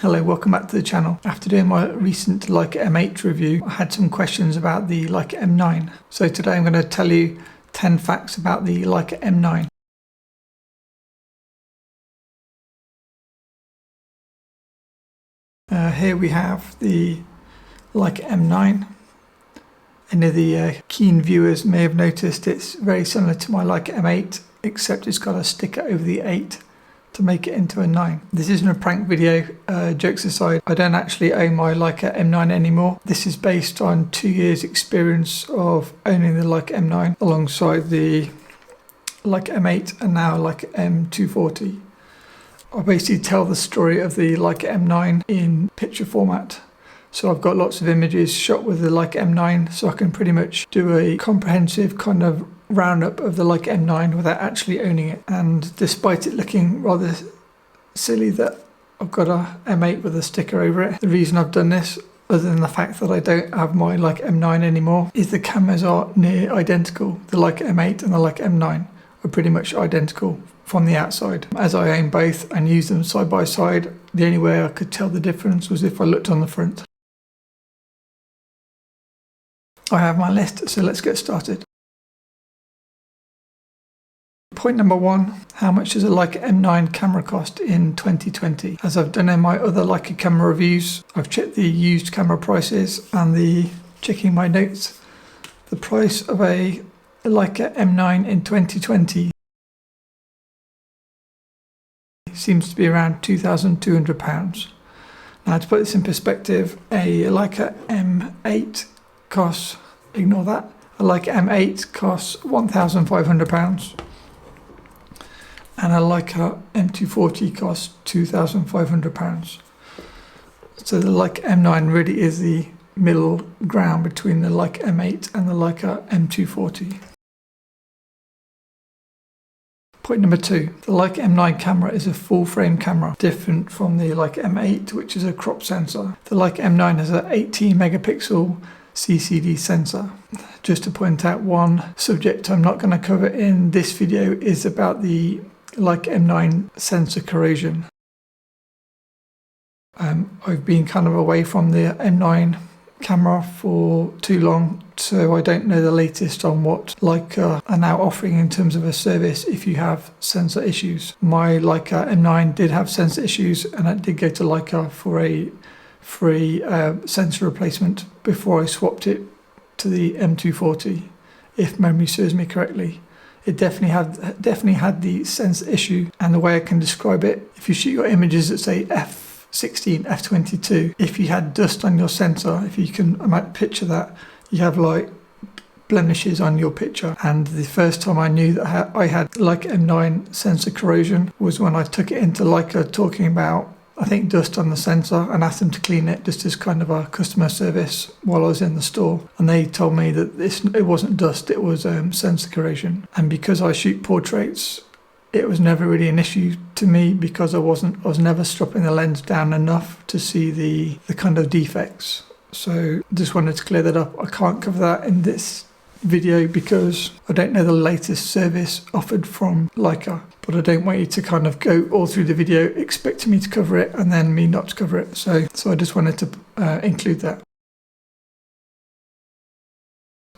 Hello, welcome back to the channel. After doing my recent Leica M8 review, I had some questions about the Leica M9. So today I'm going to tell you 10 facts about the Leica M9. Here we have the Leica M9. Any of the keen viewers may have noticed it's very similar to my Leica M8, except it's got a sticker over the 8 to make it into a 9. This isn't a prank video, jokes aside. I don't actually own my Leica M9 anymore. This is based on 2 years experience of owning the Leica M9 alongside the Leica M8 and now Leica M240. I basically tell the story of the Leica M9 in picture format. So I've got lots of images shot with the Leica M9, so I can pretty much do a comprehensive kind of roundup of the Leica M9 without actually owning it. And despite it looking rather silly that I've got a M8 with a sticker over it, the reason I've done this, other than the fact that I don't have my Leica M9 anymore, is the cameras are near identical. The Leica M8 and the Leica M9 are pretty much identical from the outside. As I own both and use them side by side, the only way I could tell the difference was if I looked on the front. I have my list, so let's get started. Point number 1, how much does a Leica M9 camera cost in 2020? As I've done in my other Leica camera reviews, I've checked the used camera prices and checking my notes. The price of a Leica M9 in 2020 seems to be around £2,200. Now, to put this in perspective, a Leica M8 costs, ignore that, a Leica M8 costs £1,500 and a Leica M240 costs £2,500. So the Leica M9 really is the middle ground between the Leica M8 and the Leica M240. Point number 2, the Leica M9 camera is a full frame camera, different from the Leica M8, which is a crop sensor. The Leica M9 has an 18 megapixel CCD sensor. Just to point out, one subject I'm not going to cover in this video is about the Leica M9 sensor corrosion. I've been kind of away from the M9 camera for too long, so I don't know the latest on what Leica are now offering in terms of a service if you have sensor issues. My Leica M9 did have sensor issues and I did go to Leica for a free sensor replacement before I swapped it to the M240, if memory serves me correctly. It definitely had the sensor issue, and the way I can describe it, if you shoot your images at say f16, f22, if you had dust on your sensor, if you can picture that, you have like blemishes on your picture. And the first time I knew that I had Leica M9 sensor corrosion was when I took it into Leica talking about, I think, dust on the sensor, and asked them to clean it just as kind of a customer service while I was in the store. And they told me that it wasn't dust, it was sensor corrosion. And because I shoot portraits, it was never really an issue to me because I was never stropping the lens down enough to see the kind of defects. So just wanted to clear that up. I can't cover that in this video because I don't know the latest service offered from Leica, but I don't want you to kind of go all through the video expecting me to cover it and then me not to cover it. So I just wanted to include that.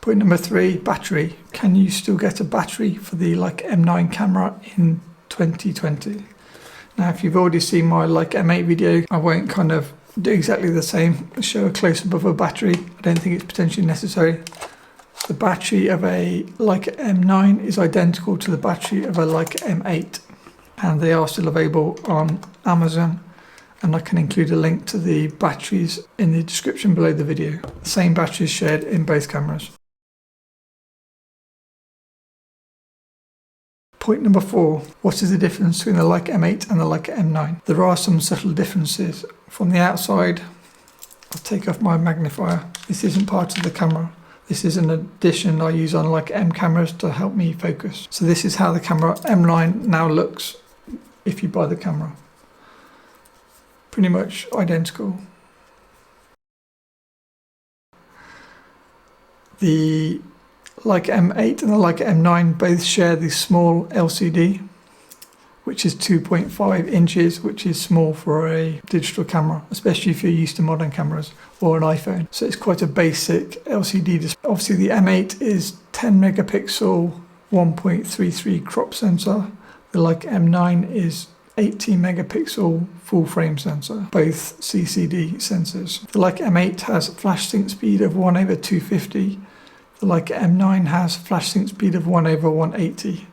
Point number 3, battery. Can you still get a battery for the Leica M9 camera in 2020? Now, if you've already seen my Leica M8 video, I won't kind of do exactly the same, show a close-up of a battery. I don't think it's potentially necessary. The battery of a Leica M9 is identical to the battery of a Leica M8, and they are still available on Amazon, and I can include a link to the batteries in the description below the video. The same battery is shared in both cameras. Point number 4, what is the difference between the Leica M8 and the Leica M9? There are some subtle differences. From the outside, I'll take off my magnifier. This isn't part of the camera. This is an addition I use on Leica M cameras to help me focus. So this is how the camera M9 now looks if you buy the camera. Pretty much identical. The Leica M8 and the Leica M9 both share the small LCD. which is 2.5 inches, which is small for a digital camera, especially if you're used to modern cameras or an iPhone. So it's quite a basic LCD display. Obviously the M8 is 10 megapixel, 1.33 crop sensor. The Leica M9 is 18 megapixel full frame sensor, both CCD sensors. The Leica M8 has flash sync speed of 1/250. The Leica M9 has flash sync speed of 1/180,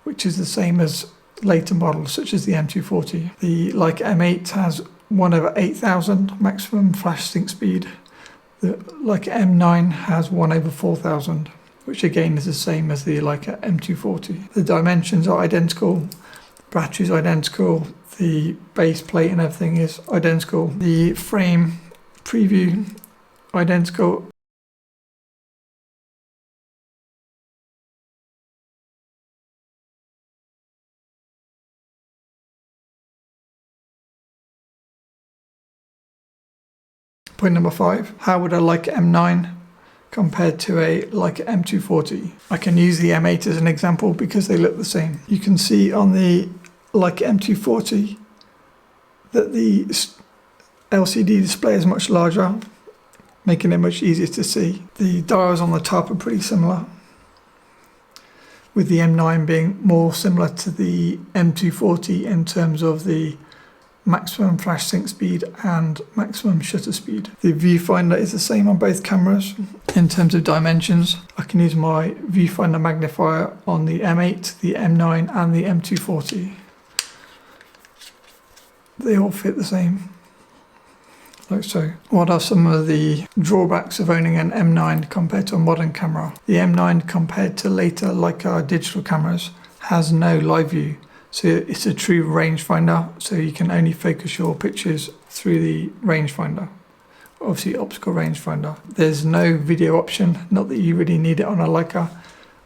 which is the same as later models such as the M240. The Leica M8 has 1/8000 maximum flash sync speed. The Leica M9 has 1/4000, which again is the same as the Leica M240. The dimensions are identical, the battery is identical, the base plate and everything is identical. The frame preview identical. Point number 5, how would a Leica M9 compared to a Leica M240? I can use the M8 as an example because they look the same. You can see on the Leica M240 that the LCD display is much larger, making it much easier to see. The dials on the top are pretty similar, with the M9 being more similar to the M240 in terms of the maximum flash sync speed and maximum shutter speed. The viewfinder is the same on both cameras. In terms of dimensions, I can use my viewfinder magnifier on the M8, the M9 and the M240. They all fit the same, like so. What are some of the drawbacks of owning an M9 compared to a modern camera? The M9 compared to later Leica digital cameras has no live view. So it's a true rangefinder, so you can only focus your pictures through the rangefinder, obviously optical rangefinder. There's no video option, not that you really need it on a Leica.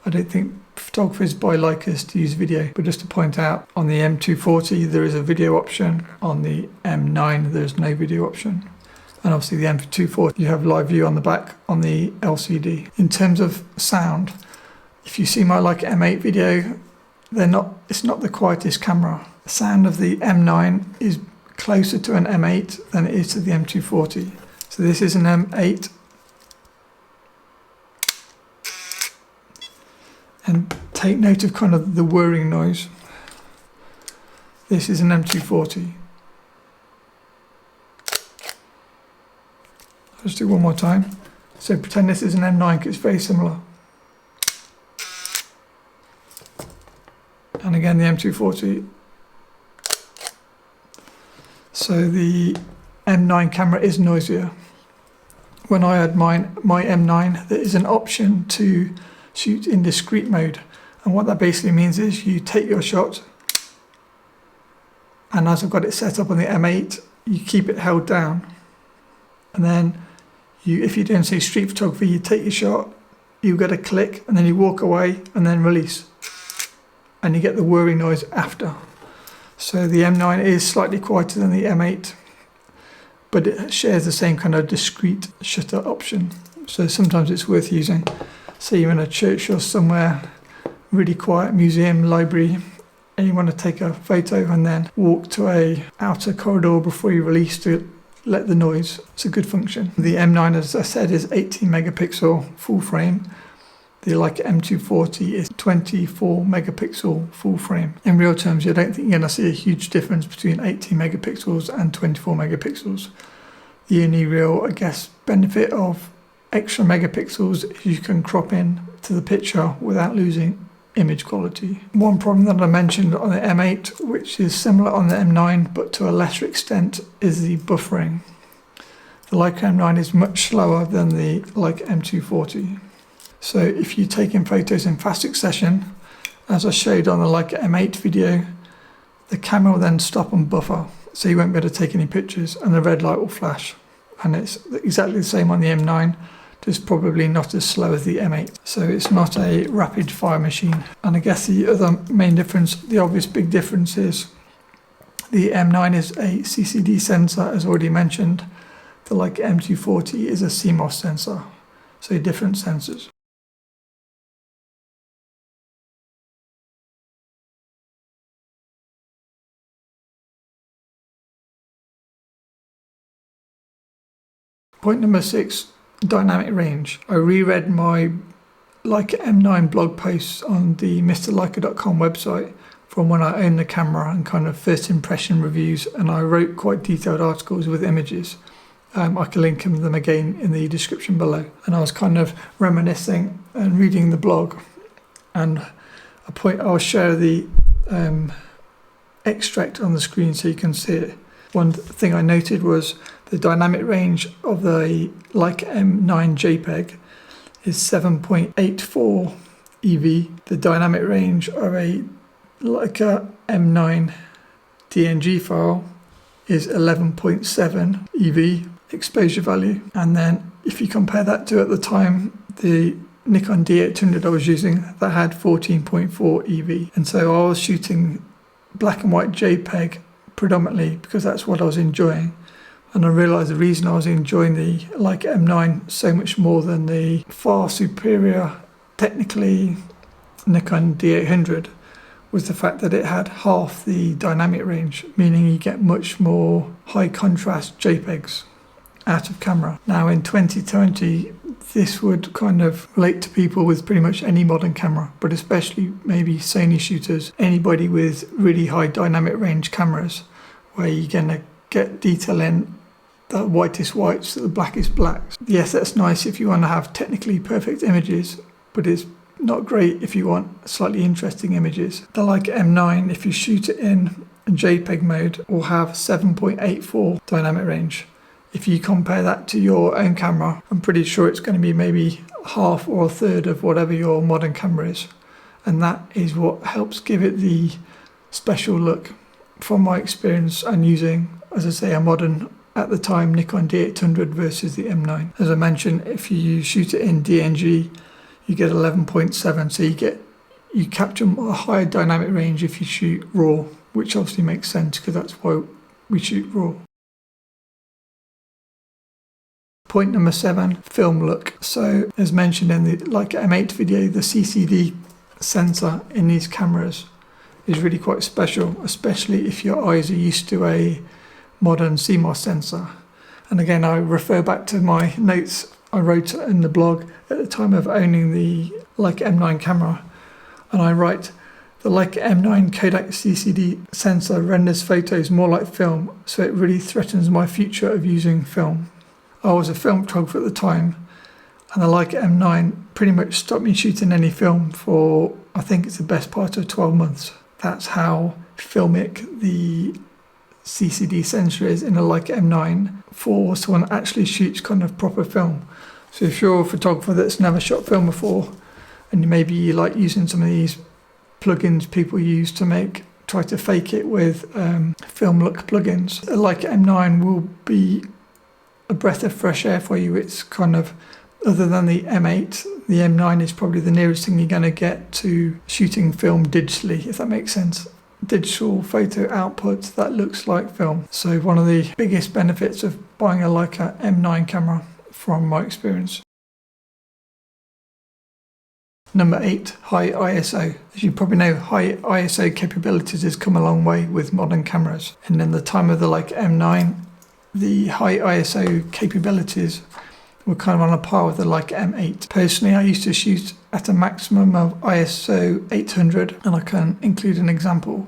I don't think photographers buy Leicas to use video, but just to point out, on the M240 there is a video option, on the M9 there's no video option. And obviously the M240 you have live view on the back on the LCD. In terms of sound, if you see my Leica M8 video, it's not the quietest camera. The sound of the M9 is closer to an M8 than it is to the M240. So this is an M8. And take note of kind of the whirring noise. This is an M240. I'll just do one more time. So pretend this is an M9 because it's very similar. And again the M240. So the M9 camera is noisier. When I had my M9, there is an option to shoot in discrete mode, and what that basically means is you take your shot, and as I've got it set up on the M8, you keep it held down, and then if you're doing say street photography, you take your shot, you get a click, and then you walk away and then release, and you get the whirring noise after. So the M9 is slightly quieter than the M8, but it shares the same kind of discrete shutter option, so sometimes it's worth using. Say you're in a church or somewhere, really quiet, museum, library, and you want to take a photo and then walk to a outer corridor before you release to let the noise. It's a good function. The M9, as I said, is 18 megapixel full frame. The Leica M240 is 24 megapixel full frame. In real terms, I don't think you're going to see a huge difference between 18 megapixels and 24 megapixels. The only real, I guess, benefit of extra megapixels is you can crop in to the picture without losing image quality. One problem that I mentioned on the M8, which is similar on the M9 but to a lesser extent, is the buffering. The Leica M9 is much slower than the Leica M240. So if you're taking photos in fast succession, as I showed on the Leica M8 video, the camera will then stop and buffer, so you won't be able to take any pictures, and the red light will flash. And it's exactly the same on the M9, just probably not as slow as the M8. So it's not a rapid fire machine. And I guess the other main difference, the obvious big difference, is the M9 is a CCD sensor, as already mentioned. The Leica M240 is a CMOS sensor, so different sensors. Point number 6, dynamic range. I reread my Leica M9 blog posts on the MrLeica.com website from when I owned the camera and kind of first impression reviews, and I wrote quite detailed articles with images. I can link them again in the description below. And I was kind of reminiscing and reading the blog, and I'll share the extract on the screen so you can see it. One thing I noted was the dynamic range of the Leica M9 JPEG is 7.84 EV. The dynamic range of a Leica M9 DNG file is 11.7 EV exposure value. And then if you compare that to, at the time, the Nikon D800 I was using, that had 14.4 EV. And so I was shooting black and white JPEG predominantly because that's what I was enjoying. And I realised the reason I was enjoying the Leica M9 so much more than the far superior, technically, Nikon D800 was the fact that it had half the dynamic range, meaning you get much more high contrast JPEGs out of camera. Now in 2020, this would kind of relate to people with pretty much any modern camera, but especially maybe Sony shooters, anybody with really high dynamic range cameras, where you're gonna get detail in the whitest whites, the blackest blacks. Yes, that's nice if you want to have technically perfect images, but it's not great if you want slightly interesting images. The Leica M9, if you shoot it in JPEG mode, will have 7.84 dynamic range. If you compare that to your own camera, I'm pretty sure it's going to be maybe half or a third of whatever your modern camera is. And that is what helps give it the special look. From my experience and using, as I say, a modern, at the time, Nikon D800 versus the M9. As I mentioned, if you shoot it in DNG, you get 11.7, so you capture a higher dynamic range if you shoot RAW, which obviously makes sense because that's why we shoot RAW. Point number 7, film look. So as mentioned in the Leica M8 video, the CCD sensor in these cameras is really quite special, especially if your eyes are used to a modern CMOS sensor. And again, I refer back to my notes I wrote in the blog at the time of owning the Leica M9 camera, and I write, the Leica M9 Kodak CCD sensor renders photos more like film, so it really threatens my future of using film. I was a film photographer at the time, and the Leica M9 pretty much stopped me shooting any film for, I think it's the best part of 12 months. That's how filmic the CCD sensor is in a Leica M9 for someone that actually shoots kind of proper film. So if you're a photographer that's never shot film before, and maybe you like using some of these plugins people use to try to fake it with film look plugins, a Leica M9 will be a breath of fresh air for you. It's kind of, other than the M8, the M9 is probably the nearest thing you're going to get to shooting film digitally, if that makes sense. Digital photo output that looks like film. So one of the biggest benefits of buying a Leica M9 camera from my experience. Number 8, high ISO. As you probably know, high ISO capabilities has come a long way with modern cameras. And in the time of the Leica M9, the high ISO capabilities were kind of on a par with the Leica M8. Personally, I used to shoot at a maximum of ISO 800, and I can include an example.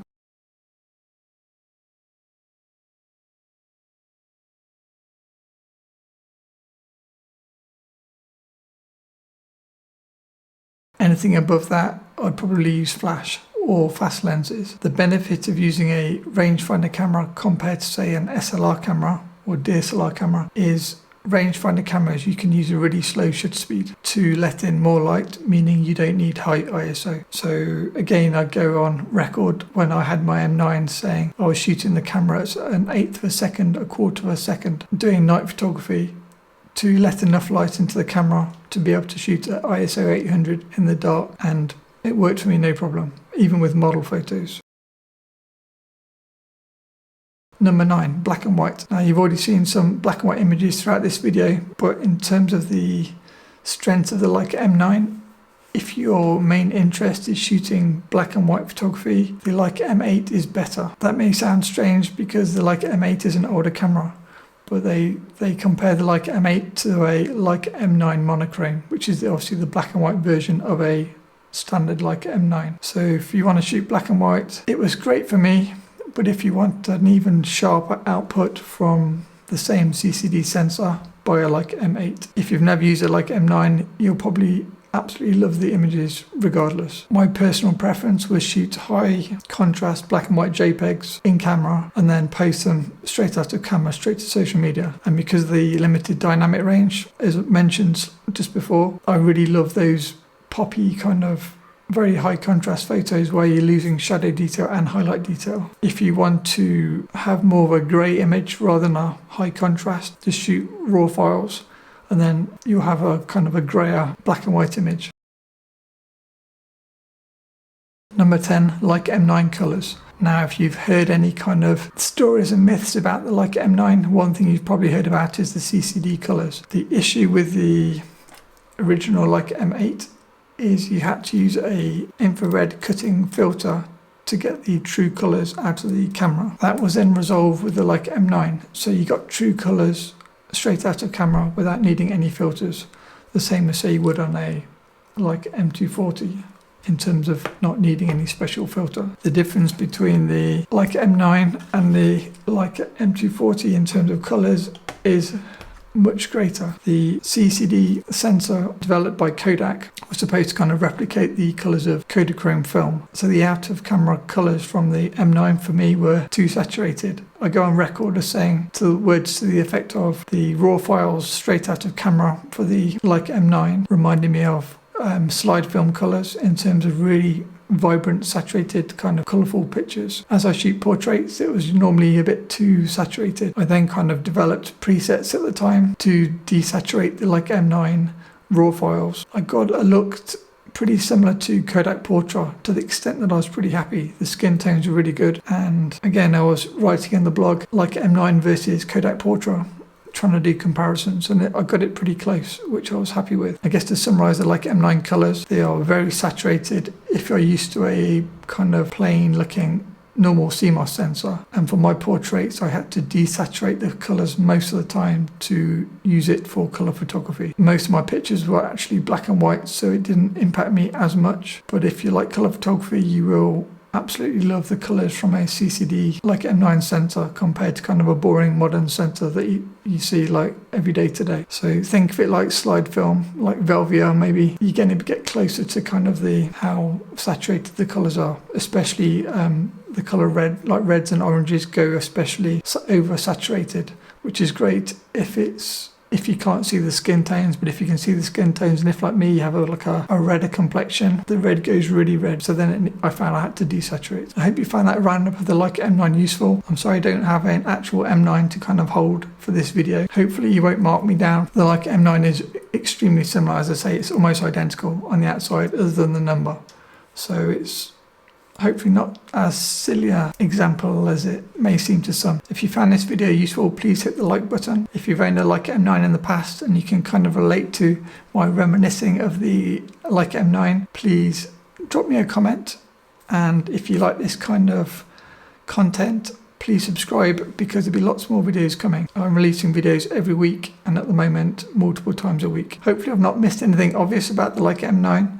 Anything above that, I'd probably use flash or fast lenses. The benefit of using a rangefinder camera compared to, say, an SLR camera or DSLR camera is rangefinder cameras, you can use a really slow shutter speed to let in more light, meaning you don't need high ISO. So again, I'd go on record when I had my M9 saying I was shooting the camera at an 1/8 of a second, 1/4 of a second, doing night photography to let enough light into the camera to be able to shoot at ISO 800 in the dark, and it worked for me no problem, even with model photos. Number 9, black and white. Now you've already seen some black and white images throughout this video, but in terms of the strength of the Leica M9, if your main interest is shooting black and white photography, the Leica M8 is better. That may sound strange because the Leica M8 is an older camera, but they compare the Leica M8 to a Leica M9 monochrome, which is obviously the black and white version of a standard Leica M9. So if you want to shoot black and white, it was great for me, but if you want an even sharper output from the same CCD sensor, buy a Leica M8. If you've never used a Leica M9, you'll probably absolutely love the images regardless. My personal preference was shoot high contrast black and white JPEGs in camera and then post them straight out of camera, straight to social media. And because of the limited dynamic range, as mentioned just before, I really love those poppy kind of very high contrast photos where you're losing shadow detail and highlight detail. If you want to have more of a grey image rather than a high contrast, just shoot raw files, and then you'll have a kind of a grayer black and white image. Number 10, Leica M9 colours. Now, if you've heard any kind of stories and myths about the Leica M9, one thing you've probably heard about is the CCD colours. The issue with the original Leica M8 is you had to use a infrared cutting filter to get the true colours out of the camera. That was then resolved with the Leica M9, so you got true colours straight out of camera without needing any filters, the same as say you would on a Leica M240 in terms of not needing any special filter. The difference between the Leica M9 and the Leica M240 in terms of colors is much greater. The CCD sensor developed by Kodak was supposed to kind of replicate the colors of Kodachrome film. So the out of camera colors from the M9 for me were too saturated. I go on record as saying words to the effect of the raw files straight out of camera for the Leica M9 reminded me of slide film colors in terms of really vibrant, saturated, kind of colourful pictures. As I shoot portraits, it was normally a bit too saturated. I then kind of developed presets at the time to desaturate the Leica M9 raw files. I got a look pretty similar to Kodak Portra to the extent that I was pretty happy. The skin tones were really good. And again, I was writing in the blog Leica M9 versus Kodak Portra, trying to do comparisons, and I got it pretty close, which I was happy with. I guess to summarise the Leica M9 colours, they are very saturated if you're used to a kind of plain looking normal CMOS sensor, and for my portraits I had to desaturate the colours most of the time to use it for colour photography. Most of my pictures were actually black and white, so it didn't impact me as much, but if you like colour photography you will absolutely love the colours from a CCD like M9 sensor compared to kind of a boring modern sensor that you see like every day today. So think of it like slide film, like Velvia maybe. You're going to get closer to kind of how saturated the colours are, especially the colour red, like reds and oranges go especially oversaturated, which is great if you can't see the skin tones, but if you can see the skin tones, and if like me you have a redder complexion, the red goes really red, so then I found I had to desaturate. I hope you found that roundup of the Leica M9 useful. I'm sorry I don't have an actual M9 to kind of hold for this video. Hopefully you won't mark me down. The Leica M9 is extremely similar, as I say, it's almost identical on the outside other than the number. So it's hopefully not as silly an example as it may seem to some. If you found this video useful, please hit the like button. If you've owned a Leica M9 in the past and you can kind of relate to my reminiscing of the Leica M9, please drop me a comment. And if you like this kind of content, please subscribe, because there'll be lots more videos coming. I'm releasing videos every week, and at the moment multiple times a week. Hopefully I've not missed anything obvious about the Leica M9.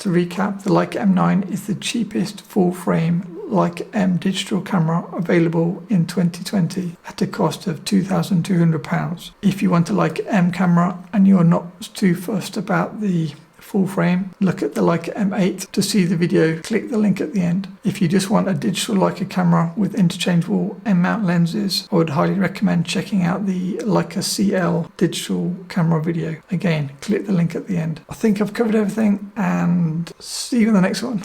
To recap, the Leica M9 is the cheapest full-frame Leica M digital camera available in 2020 at a cost of £2,200. If you want a Leica M camera and you're not too fussed about the full frame, look at the Leica M8. To see the video, click the link at the end. If you just want a digital Leica camera with interchangeable M mount lenses, I would highly recommend checking out the Leica CL digital camera video. Again, click the link at the end. I think I've covered everything, and see you in the next one.